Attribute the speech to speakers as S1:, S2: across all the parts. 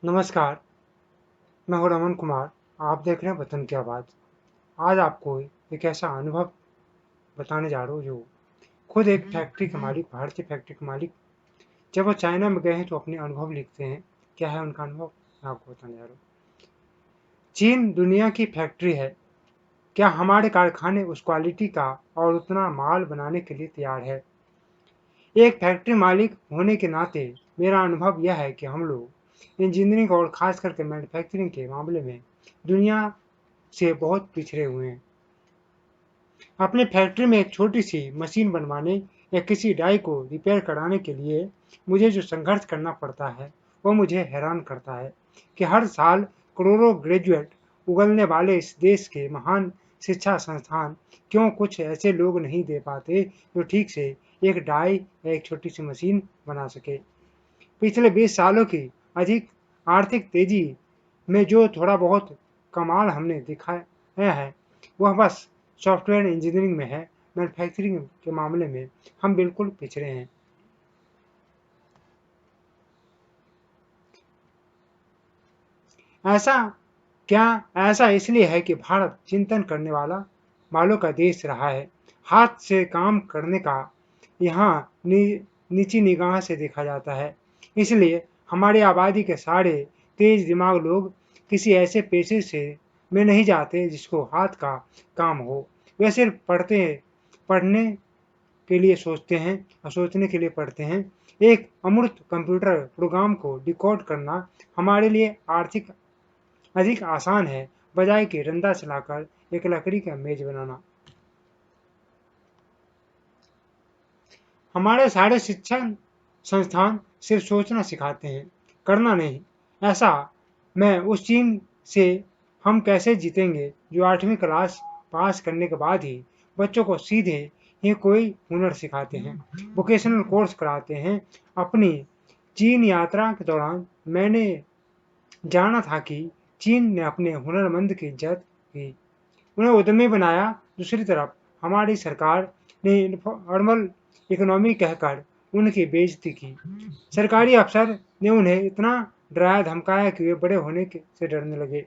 S1: नमस्कार, मैं हूँ रमन कुमार। आप देख रहे हैं वतन की आवाज़। आज आपको एक ऐसा अनुभव बताने जा रहा हूँ जो खुद एक फैक्ट्री के मालिक, भारतीय फैक्ट्री के मालिक, जब वो चाइना में गए हैं तो अपने अनुभव लिखते हैं। क्या है उनका अनुभव, मैं आपको बताने जा रहा हूँ। चीन दुनिया की फैक्ट्री है। क्या हमारे कारखाने उस क्वालिटी का और उतना माल बनाने के लिए तैयार है? एक फैक्ट्री मालिक होने के नाते मेरा अनुभव यह है कि हम लोग इंजीनियरिंग और खास करके मैन्युफैक्चरिंग के मामले में दुनिया से बहुत पिछड़े हुए हैं। अपने फैक्ट्री में एक छोटी सी मशीन बनवाने या किसी डाई को रिपेयर कराने के लिए मुझे जो संघर्ष करना पड़ता है वो मुझे हैरान करता है कि हर साल करोड़ों ग्रेजुएट उगलने वाले इस देश के महान शिक्षा संस्थान क्यों कुछ ऐसे लोग नहीं दे पाते जो ठीक से एक डाई या एक छोटी सी मशीन बना सके। पिछले 20 सालों की अधिक आर्थिक तेजी में जो थोड़ा बहुत कमाल हमने दिखाया है वह बस सॉफ्टवेयर इंजीनियरिंग में है। मैन्युफैक्चरिंग के मामले में हम बिल्कुल पिछड़े हैं। ऐसा क्या ऐसा इसलिए है कि भारत चिंतन करने वालों का देश रहा है। हाथ से काम करने का यहाँ नीची निगाह से देखा जाता है। इसलिए हमारी आबादी के सारे तेज दिमाग लोग किसी ऐसे पेशे से में नहीं जाते जिसको हाथ का काम हो। वे सिर्फ पढ़ने के लिए सोचते हैं और सोचने के लिए पढ़ते हैं। एक अमूर्त कंप्यूटर प्रोग्राम को डिकोड करना हमारे लिए आर्थिक अधिक आसान है बजाय कि रंदा चलाकर एक लकड़ी का मेज बनाना। हमारे सारे शिक्षण संस्थान सिर्फ सोचना सिखाते हैं, करना नहीं। ऐसा मैं उस चीन से हम कैसे जीतेंगे जो 8वीं क्लास पास करने के बाद ही बच्चों को सीधे ही कोई हुनर सिखाते हैं, वोकेशनल कोर्स कराते हैं। अपनी चीन यात्रा के दौरान मैंने जाना था कि चीन ने अपने हुनरमंद की इज्जत की, उन्हें उद्यमी बनाया। दूसरी तरफ हमारी सरकार ने इनफॉर्मल इकोनॉमी कहकर उनकी बेइज्जती की। सरकारी अफसर ने उन्हें इतना डराया धमकाया कि वे बड़े होने से डरने लगे।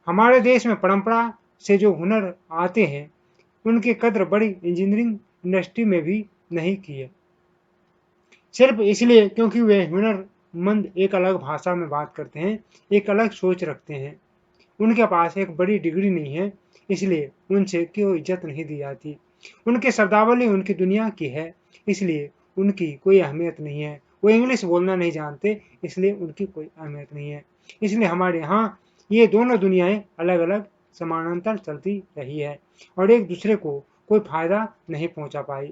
S1: हमारे देश में परंपरा से जो हुनर आते हैं उनकी कद्र बड़ी इंजीनियरिंग इंडस्ट्री में भी नहीं की है, सिर्फ इसलिए क्योंकि वे हुनरमंद एक अलग भाषा में बात करते हैं, एक अलग सोच रखते हैं। उनके पास एक बड़ी डिग्री नहीं है, इसलिए उनसे क्यों इज्जत नहीं दी जाती। उनकी शब्दावली उनकी दुनिया की है, इसलिए उनकी कोई अहमियत नहीं है। वो इंग्लिश बोलना नहीं जानते, इसलिए उनकी कोई अहमियत नहीं है। इसलिए हमारे यहाँ ये दोनों दुनियाएं अलग अलग समानांतर चलती रही है और एक दूसरे को कोई फायदा नहीं पहुंचा पाई।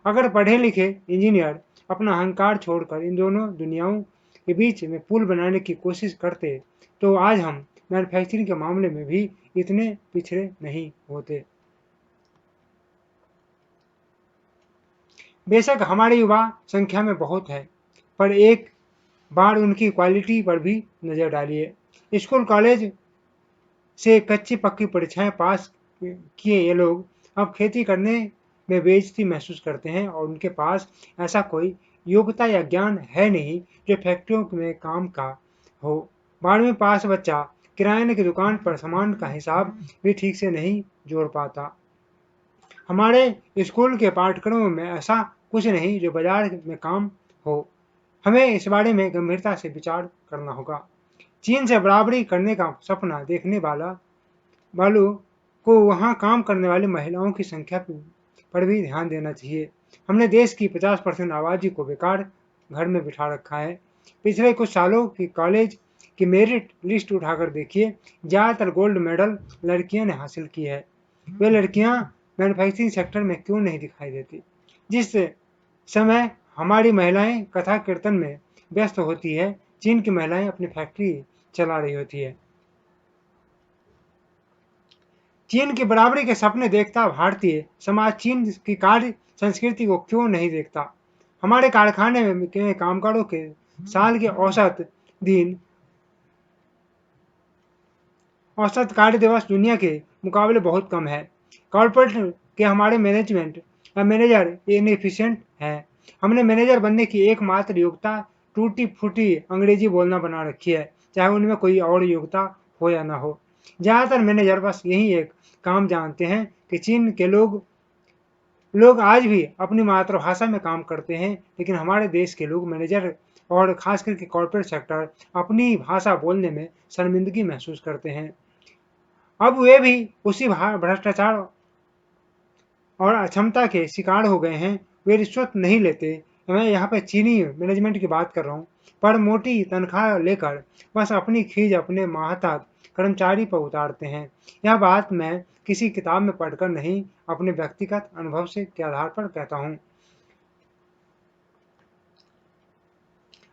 S1: अगर पढ़े लिखे इंजीनियर अपना अहंकार छोड़कर इन दोनों दुनियाओं के बीच में पुल बनाने की कोशिश करते तो आज हम मैन्युफैक्चरिंग के मामले में भी इतने पिछड़े नहीं होते। बेशक हमारे युवा संख्या में बहुत है, पर एक बार उनकी क्वालिटी पर भी नजर डालिए। स्कूल कॉलेज से कच्ची पक्की परीक्षाएं पास किए ये लोग अब खेती करने में बेइज्जती महसूस करते हैं और उनके पास ऐसा कोई योग्यता या ज्ञान है नहीं जो फैक्ट्रियों में काम का हो। 12वीं पास बच्चा किराने की दुकान पर सामान का हिसाब भी ठीक से नहीं जोड़ पाता। हमारे स्कूल के पाठ्यक्रमों में ऐसा कुछ नहीं जो बाजार में काम हो। हमें इस बारे में गंभीरता से विचार करना होगा। चीन से बराबरी करने का सपना देखने वालों को वहाँ काम करने वाली महिलाओं की संख्या पर भी ध्यान देना चाहिए। हमने देश की 50% आबादी को बेकार घर में बिठा रखा है। पिछले कुछ सालों की कॉलेज की मेरिट लिस्ट उठाकर देखिए, ज़्यादातर गोल्ड मेडल लड़कियां ने हासिल की है। वे लड़कियां मैन्युफैक्चरिंग सेक्टर में क्यों नहीं दिखाई देती? जिस समय हमारी महिलाएं कथा कीर्तन में व्यस्त होती है, चीन की महिलाएं अपनी फैक्ट्री चला रही होती है। चीन की बराबरी के सपने देखता भारतीय समाज चीन की कार्य संस्कृति को क्यों नहीं देखता? हमारे कारखाने में के कामगारों के साल के दिन औसत कार्य दिवस दुनिया के मुकाबले बहुत कम है। कॉर्पोरेट के हमारे मैनेजर इनएफिशिएंट है। हमने मैनेजर बनने की एकमात्र योग्यता टूटी फूटी अंग्रेजी बोलना बना रखी है। चाहे उनमें कोई और योग्यता हो या ना हो। ज़्यादातर मैनेजर बस यही एक काम जानते हैं कि चीन के लोग आज भी अपनी मातृभाषा में काम करते हैं, लेकिन हमारे देश के लोग मैनेजर और खास करके कॉर्पोरेट सेक्टर अपनी भाषा बोलने में शर्मिंदगी महसूस करते हैं। अब वे भी उसी भ्रष्टाचार और अक्षमता के शिकार हो गए हैं। वे रिश्वत नहीं लेते, मैं यहाँ पे चीनी मैनेजमेंट की बात कर रहा हूँ, पर मोटी तनख्वाह लेकर बस अपनी खींच अपने माहतात कर्मचारी पर उतारते हैं। यह बात मैं किसी किताब में पढ़कर नहीं, अपने व्यक्तिगत अनुभव से के आधार पर कहता हूँ।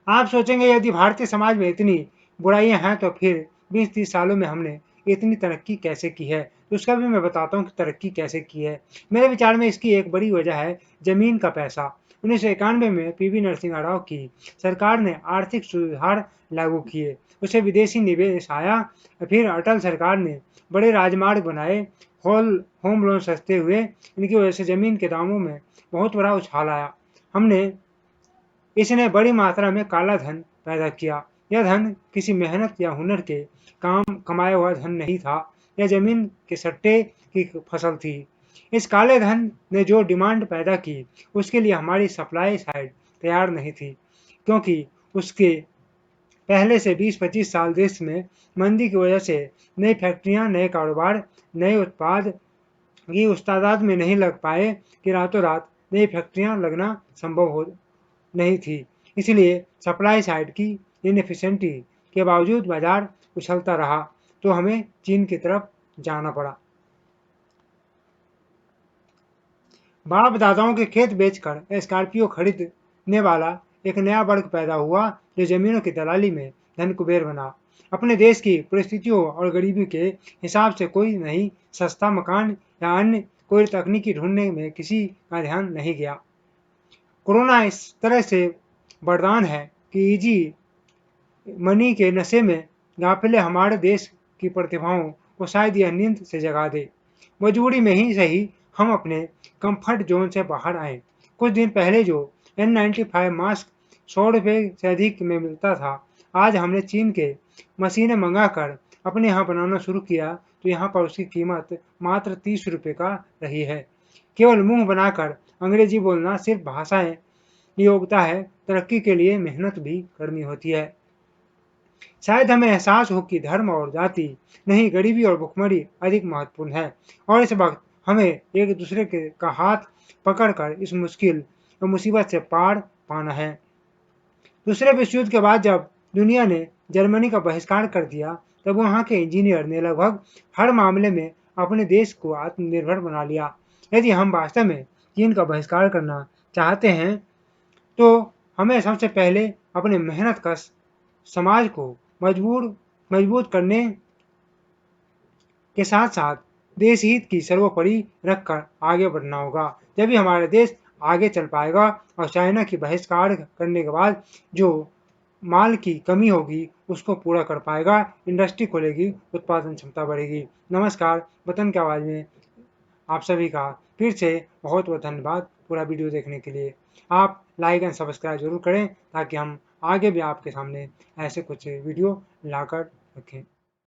S1: आप सोचेंगे यदि भारतीय समाज में इतनी बुराइयां हैं तो फिर 20-30 सालों में हमने इतनी तरक्की कैसे की है। तो उसका भी मैं बताता हूँ कि तरक्की कैसे की है। मेरे विचार में इसकी एक बड़ी वजह है जमीन का पैसा। 1991 में पीवी नरसिम्हा राव की सरकार ने आर्थिक सुधार लागू किए, उसे विदेशी निवेश आया। फिर अटल सरकार ने बड़े राजमार्ग बनाए, होम लोन सस्ते हुए। इनकी वजह से जमीन के दामों में बहुत बड़ा उछाल आया। इसने बड़ी मात्रा में काला धन पैदा किया। यह धन किसी मेहनत या हुनर के काम कमाया हुआ धन नहीं था, यह जमीन के सट्टे की फसल थी। इस काले धन ने जो डिमांड पैदा की, उसके लिए हमारी सप्लाई साइड तैयार नहीं थी, क्योंकि उसके पहले से 20-25 साल देश में मंदी की वजह से नई फैक्ट्रियां, नए कारोबार, नए उत्पाद की उस तादाद में नहीं लग पाए कि रातों रात नई फैक्ट्रियां लगना संभव हो नहीं थी। इसलिए सप्लाई साइड की इनएफिशिएंटी के बावजूद बाजार उछलता रहा, तो हमें चीन की तरफ जाना पड़ा। बाप दादाओं के खेत बेचकर स्कॉर्पियो खरीदने वाला एक नया वर्ग पैदा हुआ, जो जमीनों की दलाली में धन कुबेर बना। अपने देश की परिस्थितियों और गरीबी के हिसाब से कोई नहीं सस्ता मकान या अन्य कोई तकनीकी ढूंढने में किसी का ध्यान नहीं गया। कोरोना इस तरह से वरदान है कि इजी मनी के नशे में गाफिले हमारे देश की प्रतिभाओं को शायद यह नींद से जगा दे। मजबूरी में ही सही हम अपने कंफर्ट जोन से बाहर आए। कुछ दिन पहले जो N95 मास्क 100 रुपये से अधिक में मिलता था, आज हमने चीन के मशीनें मंगाकर अपने यहाँ बनाना शुरू किया, तो यहाँ पर उसकी कीमत मात्र 30 रुपये का रही है। केवल मुंह बनाकर अंग्रेजी बोलना सिर्फ भाषाएं योग्यता है, तरक्की के लिए मेहनत भी करनी होती है। शायद हमें एहसास हो कि धर्म और जाति नहीं, गरीबी और भुखमरी अधिक महत्वपूर्ण है, और इस वक्त हमें एक दूसरे का हाथ पकड़कर इस मुश्किल और मुसीबत से पार पाना है। दूसरे विश्व युद्ध के बाद जब दुनिया ने जर्मनी का बहिष्कार कर दिया, तब वहाँ के इंजीनियर ने लगभग हर मामले में अपने देश को आत्मनिर्भर बना लिया। यदि हम वास्तव में चीन का बहिष्कार करना चाहते हैं, तो हमें सबसे पहले अपने मेहनत कश समाज को मजबूत करने के साथ साथ देश हित की सर्वोपरि रखकर आगे बढ़ना होगा। जब भी हमारा देश आगे चल पाएगा और चाइना की बहिष्कार करने के बाद जो माल की कमी होगी उसको पूरा कर पाएगा, इंडस्ट्री खोलेगी, उत्पादन क्षमता बढ़ेगी। नमस्कार, वतन की आवाज़ में आप सभी का फिर से बहुत बहुत धन्यवाद पूरा वीडियो देखने के लिए। आप लाइक एंड सब्सक्राइब जरूर करें, ताकि हम आगे भी आपके सामने ऐसे कुछ वीडियो लाकर रखें।